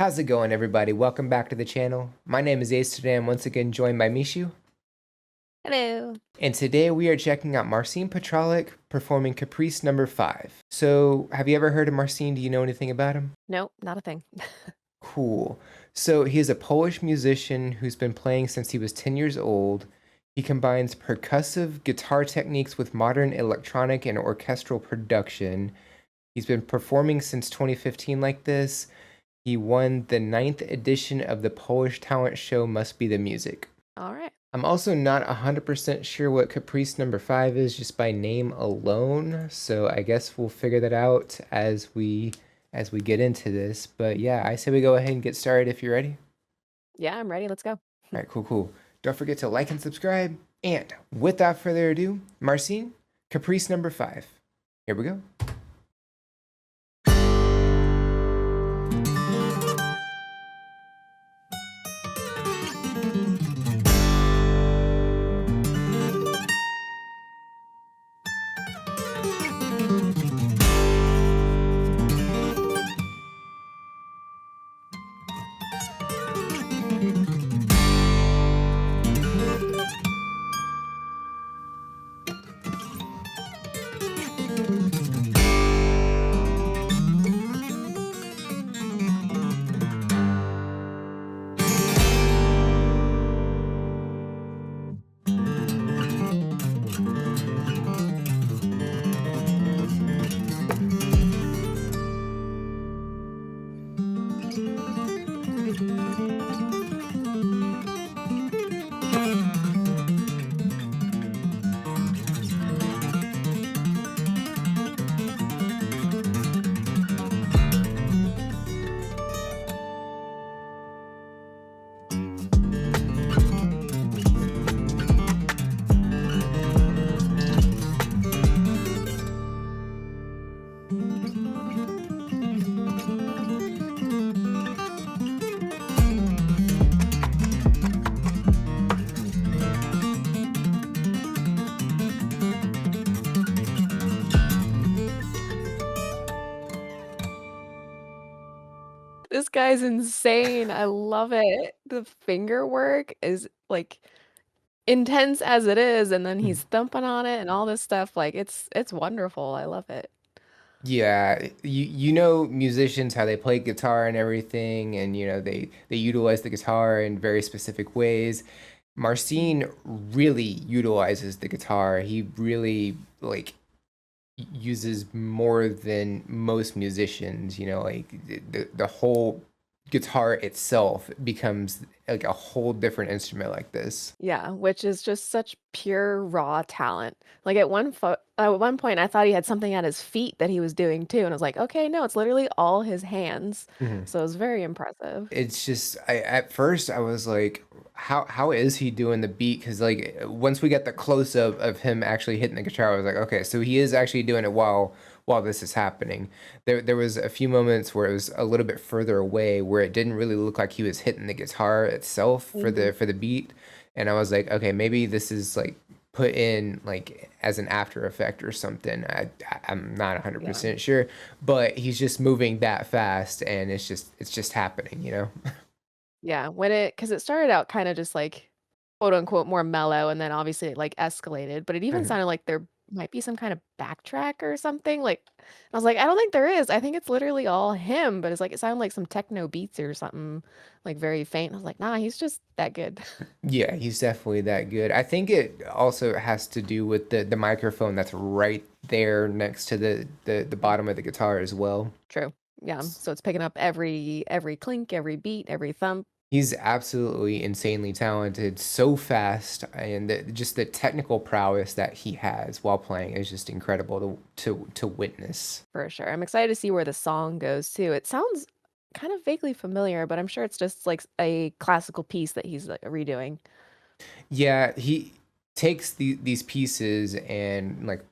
How's it going, everybody? Welcome back to the channel. My name is Ace today. I'm once again joined by Mishu. Hello. And today we are checking out Marcin performing Caprice number 5. So, have you ever heard of Marcin? Do you know anything about him? Nope, not a thing. Cool. So, he is a Polish musician who's been playing since he was 10 years old. He combines percussive guitar techniques with modern electronic and orchestral production. He's been performing since 2015 like this. He won the 9th edition of the Polish talent show Must Be the Music. All right. I'm also not 100% sure what Caprice number 5 is just by name alone, so I guess we'll figure that out as we get into this. But yeah, I say we go ahead and get started if you're ready. Yeah, I'm ready. Let's go. All right, cool. Don't forget to like and subscribe. And without further ado, Marcin, Caprice number 5. Here we go. This guy's insane. I love it. The finger work is like intense as it is, and then he's thumping on it and all this stuff. Like it's wonderful. I love it. Yeah, you know musicians how they play guitar and everything, and they utilize the guitar in very specific ways. Marcin really utilizes the guitar. He really uses more than most musicians, like the whole guitar itself becomes like a whole different instrument like this. Yeah, which is just such pure raw talent. Like at one point I thought he had something at his feet that he was doing too, and I was like, okay, no, it's literally all his hands. Mhm. So it was very impressive. It's just I at first I was like, how is he doing the beat? Because like once we get the close up of him actually hitting the guitar, I was like, okay, so he is actually doing it while this is happening. There was a few moments where it was a little bit further away where it didn't really look like he was hitting the guitar itself for Hmm. the beat, and I was like, okay, maybe this is like put in like as an after effect or something. I'm not Yeah. 100% sure, but he's just moving that fast and it's just happening. Yeah, because it started out kind of just like quote unquote more mellow, and then obviously it like escalated, but it even Mhm. sounded like there might be some kind of backtrack or something. Like I was like, I don't think there is. I think it's literally all him, but it's like it sounded like some techno beats or something, like very faint. I was like, nah, he's just that good. Yeah, he's definitely that good. I think it also has to do with the microphone that's right there next to the bottom of the guitar as well. True. Yeah. So it's picking up every clink, every beat, every thump. He's absolutely insanely talented, so fast, and just the technical prowess that he has while playing is just incredible to witness. For sure. I'm excited to see where the song goes too. It sounds kind of vaguely familiar, but I'm sure it's just like a classical piece that he's like redoing. Yeah, he takes these pieces and like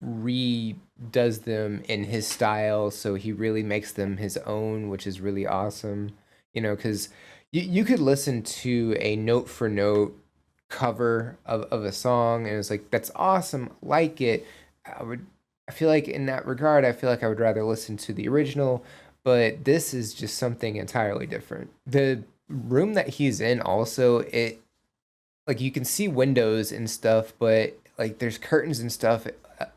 redoes them in his style, so he really makes them his own, which is really awesome. Because you could listen to a note for note cover of a song, and it's like, that's awesome, like it. I feel like in that regard, I feel like I would rather listen to the original, but this is just something entirely different. The room that he's in also, it like you can see windows and stuff, but like there's curtains and stuff,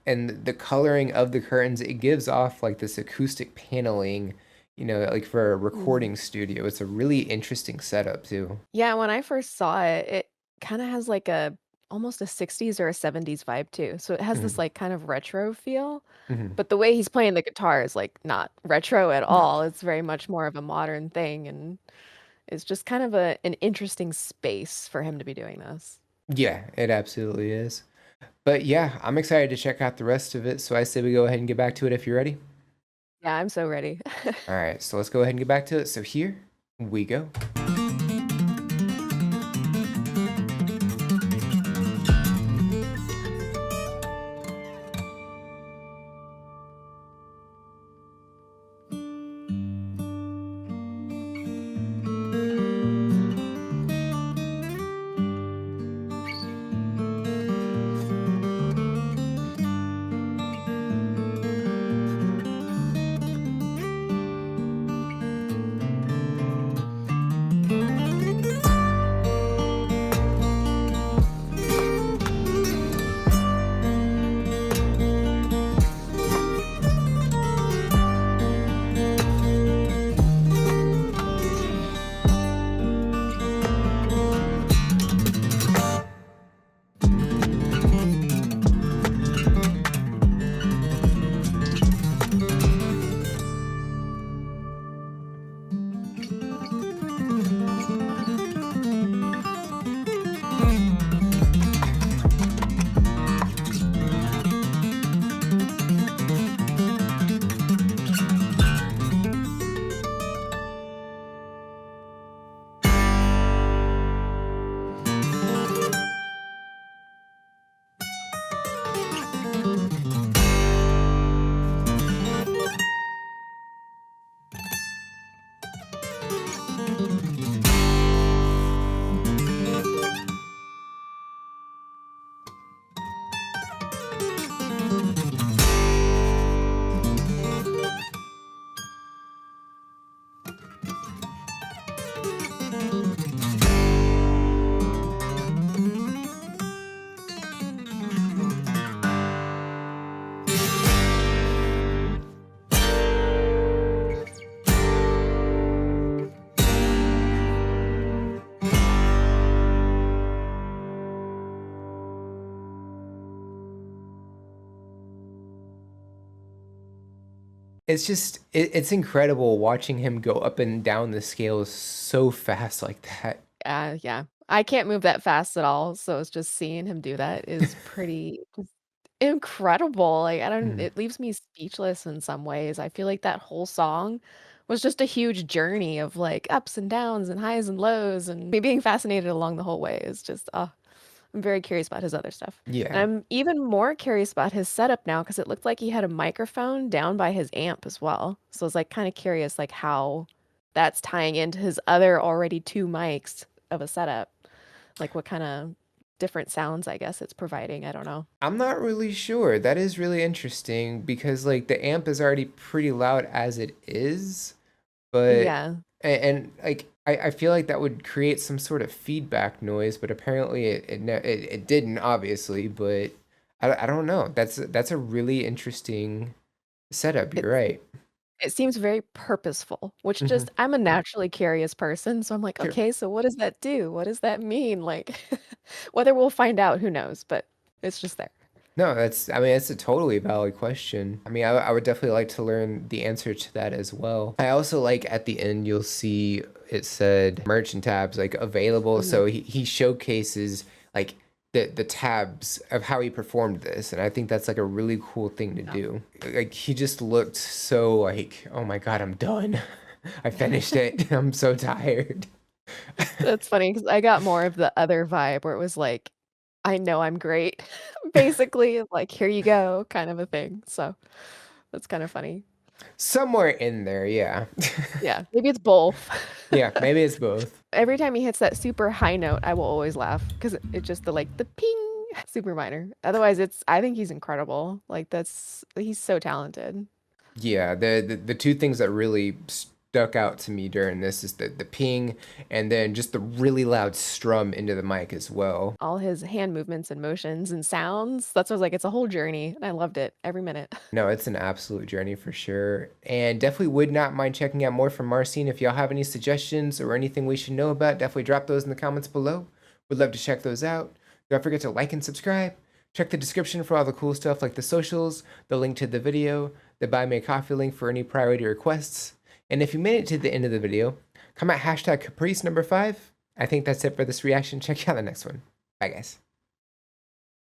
and the coloring of the curtains, it gives off like this acoustic paneling, like for a Mm. recording studio. It's a really interesting setup too. Yeah, when I first saw it, it kind of has like a almost a 60s or a 70s vibe too. So it has this Hmm. like kind of retro feel, Hmm. but the way he's playing the guitar is like not retro at No. all. It's very much more of a modern thing, and it's just kind of an interesting space for him to be doing this. Yeah, it absolutely is. But yeah, I'm excited to check out the rest of it. So I say we go ahead and get back to it if you're ready. Yeah, I'm so ready. All right, so let's go ahead and get back to it. So here we go. It's incredible watching him go up and down the scales so fast like that. Yeah. I can't move that fast at all, so it's just seeing him do that is pretty just incredible. Like, I don't Mm. it leaves me speechless in some ways. I feel like that whole song was just a huge journey of like ups and downs and highs and lows, and me being fascinated along the whole way is just I'm very curious about his other stuff. And Yeah. I'm even more curious about his setup now because it looked like he had a microphone down by his amp as well. So I was like kind of curious like how that's tying into his other already two mics of a setup. Like what kind of different sounds I guess it's providing. I don't know. I'm not really sure. That is really interesting because like the amp is already pretty loud as it is, but Yeah. like I feel like that would create some sort of feedback noise, but apparently it didn't obviously, but I don't know. That's a really interesting setup. You're It's right. it seems very purposeful, which Hmm. just I'm a naturally curious person, so I'm like, Sure. okay, so what does that do? What does that mean? Like whether we'll find out, who knows, but it's just there. No, I mean, that's a totally valid question. I mean, I would definitely like to learn the answer to that as well. I also like at the end, you'll see it said merchant tabs like available. Mhm. So he showcases like the tabs of how he performed this. And I think that's like a really cool thing to do. Like he just looked so like, oh my God, I'm done. I finished it. I'm so tired. That's funny because I got more of the other vibe where it was like, "I know I'm great," basically, like, "Here you go," kind of a thing, so that's kinda funny. Somewhere in there, yeah. Yeah, maybe it's both. Yeah, maybe it's both. Every time he hits that super high note, I will always laugh because it just the ping, super minor. Otherwise, I think he's incredible, like, he's so talented. Yeah, the two things that really stuck out to me during this is the ping and then just the really loud strum into the mic as well. All his hand movements and motions and sounds. That's what I was like, it's a whole journey. And I loved it every minute. No, it's an absolute journey for sure. And definitely would not mind checking out more from Marcin. If y'all have any suggestions or anything we should know about, definitely drop those in the comments below. Would love to check those out. Don't forget to like and subscribe. Check the description for all the cool stuff like the socials, the link to the video, the buy me a coffee link for any priority requests. And if you made it to the end of the video, comment hashtag Caprice number 5. I think that's it for this reaction. Check out the next one. Bye guys.